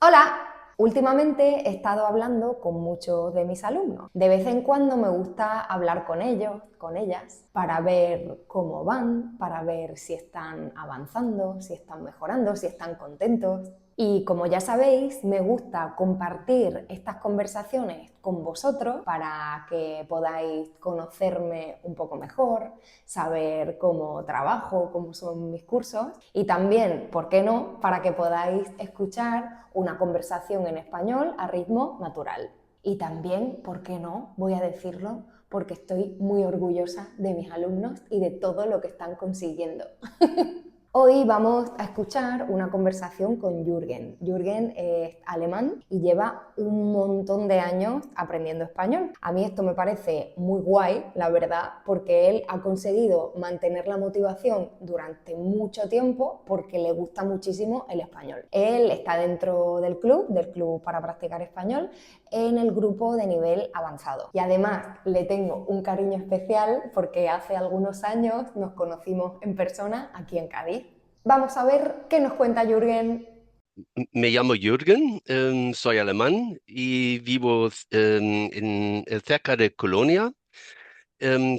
Hola, últimamente he estado hablando con muchos de mis alumnos. De vez en cuando me gusta hablar con ellos, con ellas, para ver cómo van, para ver si están avanzando, si están mejorando, si están contentos. Y como ya sabéis, me gusta compartir estas conversaciones con vosotros para que podáis conocerme un poco mejor, saber cómo trabajo, cómo son mis cursos y también, ¿por qué no?, para que podáis escuchar una conversación en español a ritmo natural. Y también, ¿por qué no?, voy a decirlo, porque estoy muy orgullosa de mis alumnos y de todo lo que están consiguiendo. Hoy vamos a escuchar una conversación con Jürgen. Jürgen es alemán y lleva un montón de años aprendiendo español. A mí esto me parece muy guay, la verdad, porque él ha conseguido mantener la motivación durante mucho tiempo porque le gusta muchísimo el español. Él está dentro del club para practicar español, en el grupo de nivel avanzado. Y además le tengo un cariño especial porque hace algunos años nos conocimos en persona aquí en Cádiz. Vamos a ver qué nos cuenta Jürgen. Me llamo Jürgen, soy alemán y vivo cerca de Colonia.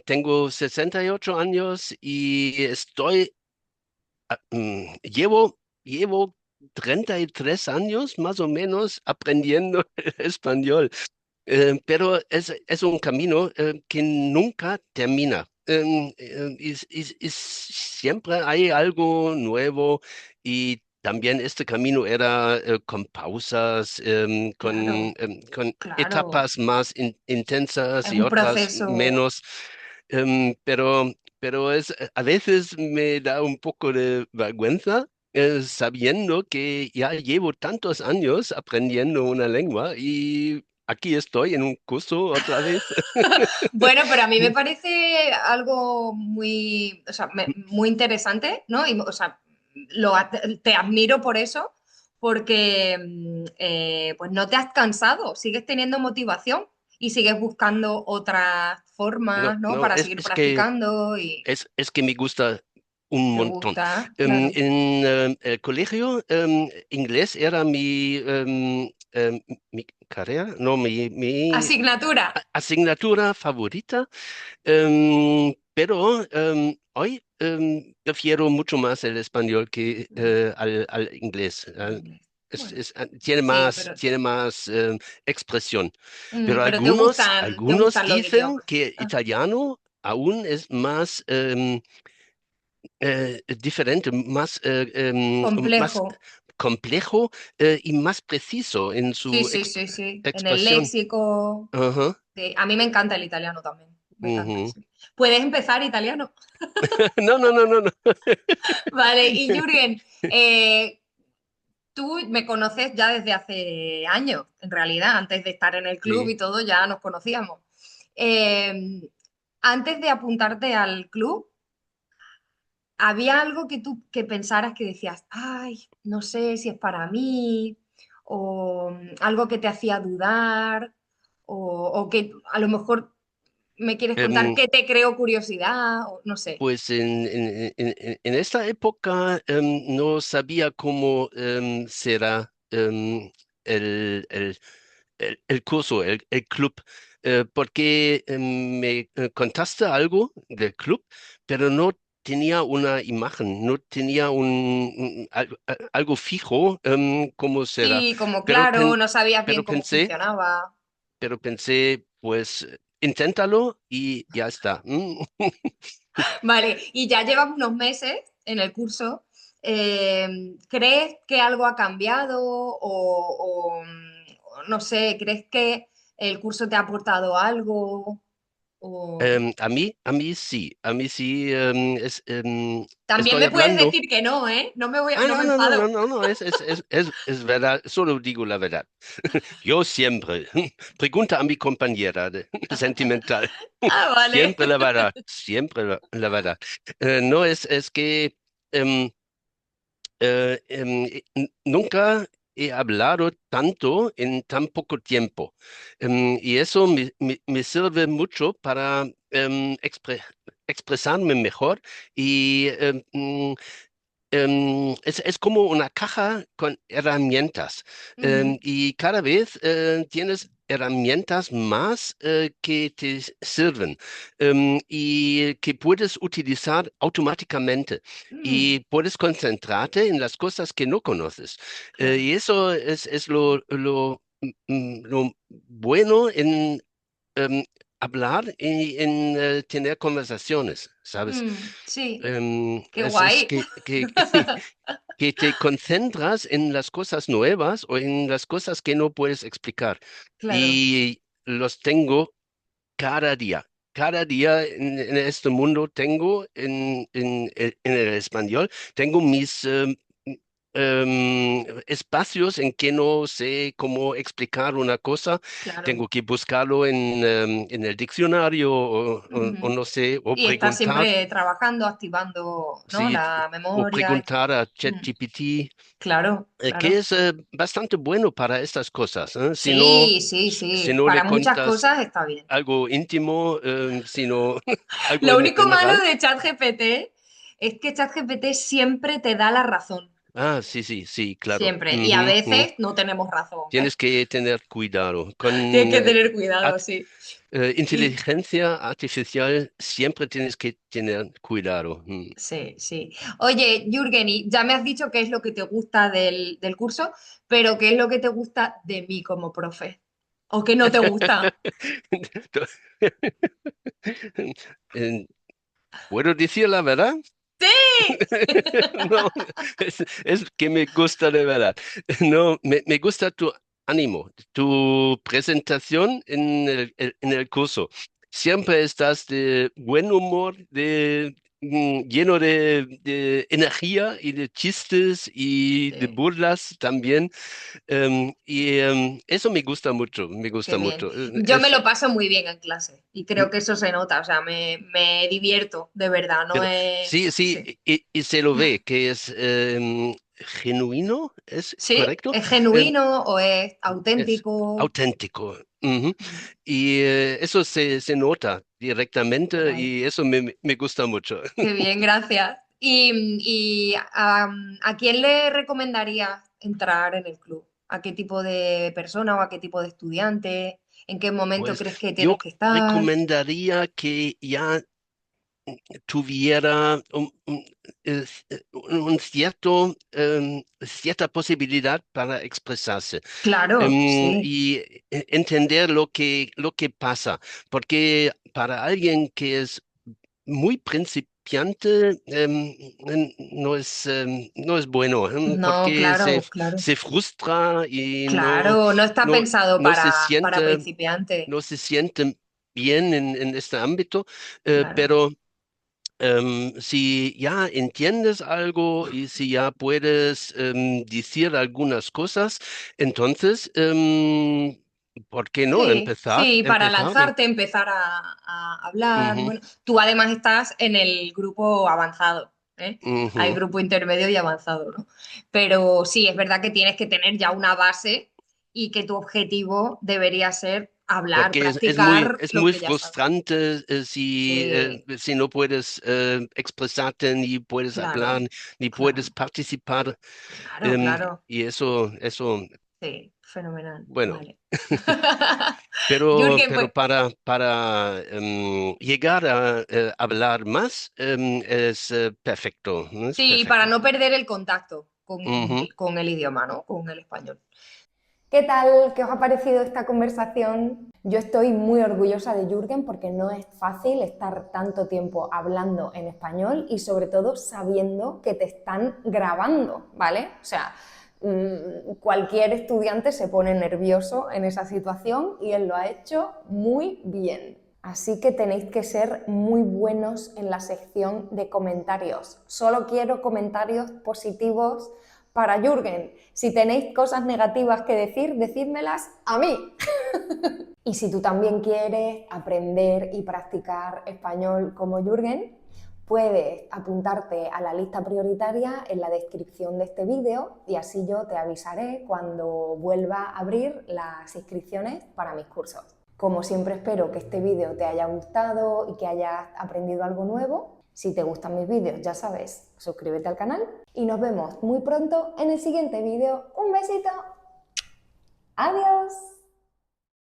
Tengo 68 años y llevo 33 años más o menos aprendiendo español. Pero es un camino que nunca termina. Siempre hay algo nuevo y también este camino era con pausas, Claro, con claro. etapas más intensas Es y un otras proceso. menos. Pero a veces me da un poco de vergüenza sabiendo que ya llevo tantos años aprendiendo una lengua y aquí estoy en un curso otra vez. Bueno, pero a mí me parece algo muy, o sea, muy interesante, ¿no? Y, o sea, te admiro por eso, porque pues no te has cansado, sigues teniendo motivación y sigues buscando otras No, formas, ¿no? no, Para seguir practicando y es que me gusta un te montón. gusta, claro. En el colegio, inglés era mi carrera, no, mi Asignatura. asignatura favorita. Pero hoy prefiero mucho más el español que al inglés. Inglés. Bueno, sí, pero, Tiene más expresión. Pero pero te algunos gustan los dicen idiomas. que Ah, italiano aún es más diferente, más complejo. complejo y más preciso en Sí, su sí, sí, sí. En el expresión. léxico. Ajá. Sí, a mí me encanta el italiano también. Me encanta, Ujú. sí. ¿Puedes empezar italiano? No, no, no, no, no. Vale, y Jürgen, tú me conoces ya desde hace años, en realidad, antes de estar en el club Sí. y todo, ya nos conocíamos. Eh, Antes de apuntarte al club, ¿había algo que tú que pensaras que decías, ay, no sé si es para mí, o algo que te hacía dudar, o que a lo mejor me quieres contar Em, qué te creó curiosidad, o no sé. Pues en esta época no sabía cómo será el curso, el club, porque me contaste algo del club, pero no tenía una imagen, no tenía algo fijo cómo será. Sí, como Pero, claro, no sabías bien pero cómo pensé, funcionaba. pues inténtalo y ya está. Vale, y ya llevas unos meses en el curso. ¿Crees que algo ha cambiado o no sé, crees que el curso te ha aportado algo? O... A mí sí, También estoy me puedes hablando. decir que no, ¿eh? No No, me no, no, no, enfado. no, no, es verdad, solo digo la verdad. Yo siempre, pregunta a mi compañera sentimental, Ah, vale. siempre la verdad. No, es que em, nunca he hablado tanto en tan poco tiempo. Y eso me sirve mucho para expresarme mejor y es como una caja con herramientas Ujú, y cada vez tienes herramientas más que te sirven y que puedes utilizar automáticamente mm, y puedes concentrarte en las cosas que no conoces. claro. Y eso es lo bueno en hablar y en tener conversaciones, ¿sabes? Sí, qué Es guay. que te concentras en las cosas nuevas o en las cosas que no puedes explicar. Claro, Y los tengo cada día. Cada día en este mundo tengo en el español, tengo mis espacios en que no sé cómo explicar una cosa, claro. tengo que buscarlo en el diccionario o Ujú. no sé, o Y estás preguntar, siempre trabajando, activando, ¿no? sí, La o memoria y preguntar todo. a Mm, ChatGPT, claro, que claro. es bastante bueno para estas cosas, ¿eh? Sí, sí, Si sí. no le Para muchas cuentas cosas está bien. algo íntimo, sino algo Lo único malo general. de ChatGPT es que ChatGPT siempre te da la razón. Ah, sí, sí, sí, claro. Siempre. Y a Ujú, ujú. veces no tenemos razón, ¿eh? Tienes que tener cuidado. Con Tienes que tener cuidado, at- sí. Y inteligencia artificial siempre tienes que tener cuidado. sí, sí. Oye, Jürgen, y ya me has dicho qué es lo que te gusta del curso, pero ¿qué es lo que te gusta de mí como profe? ¿O qué no te gusta? Eh, ¿Puedo decir la verdad? ¡Sí! No, es que me gusta de verdad. No, me gusta tu ánimo, tu presentación en el curso. Siempre estás de buen humor, lleno de energía y de chistes y de Sí. burlas también. Eso me gusta mucho, me Qué gusta bien. mucho. Yo me lo paso muy bien en clase y creo que eso se nota, o sea, me divierto, de verdad, no Pero es... sí, sí, Sí, y se lo ve que es genuino, ¿es sí, correcto? es Em, genuino o es es auténtico. auténtico. Ujú. Mm, Y eso se nota qué directamente guay. y eso me gusta mucho. Qué bien, gracias. ¿A quién le recomendarías entrar en el club? ¿A qué tipo de persona o a qué tipo de estudiante? ¿En qué momento Pues crees que yo tienes que estar? recomendaría que ya tuviera un cierto, cierta posibilidad para expresarse Claro, sí, y entender lo que pasa, porque para alguien que es muy principiante no es bueno, no, porque claro, claro, se frustra y claro, no está pensado no se para siente, principiantes, no se siente bien en este ámbito, claro. pero si ya entiendes algo y si ya puedes decir algunas cosas, entonces, ¿por qué no Sí, empezar? sí, para Empezar. lanzarte, empezar a hablar. Ujú, Bueno, tú además estás en el grupo avanzado, ¿eh? Hay ujú. grupo intermedio y avanzado, ¿no? Pero sí, es verdad que tienes que tener ya una base y que tu objetivo debería ser hablar, Porque practicar es lo muy que ya sabes. frustrante Sí, si no puedes expresarte, ni puedes hablar, claro, ni puedes claro, participar. claro, claro. Y eso, Sí, fenomenal. bueno. Vale. Pero, Jürgen, pues para llegar a hablar más es perfecto, ¿no? Es sí, para perfecto. no perder el contacto Ujú. con el idioma, ¿no? Con el español. ¿Qué tal? ¿Qué os ha parecido esta conversación? Yo estoy muy orgullosa de Jürgen porque no es fácil estar tanto tiempo hablando en español y sobre todo sabiendo que te están grabando, ¿vale? O sea, cualquier estudiante se pone nervioso en esa situación y él lo ha hecho muy bien. Así que tenéis que ser muy buenos en la sección de comentarios. Solo quiero comentarios positivos para Jürgen. Si tenéis cosas negativas que decir, decídmelas a mí. Y si tú también quieres aprender y practicar español como Jürgen, puedes apuntarte a la lista prioritaria en la descripción de este vídeo y así yo te avisaré cuando vuelva a abrir las inscripciones para mis cursos. Como siempre espero que este vídeo te haya gustado y que hayas aprendido algo nuevo. Si te gustan mis vídeos, ya sabes, suscríbete al canal y nos vemos muy pronto en el siguiente vídeo. ¡Un besito! ¡Adiós!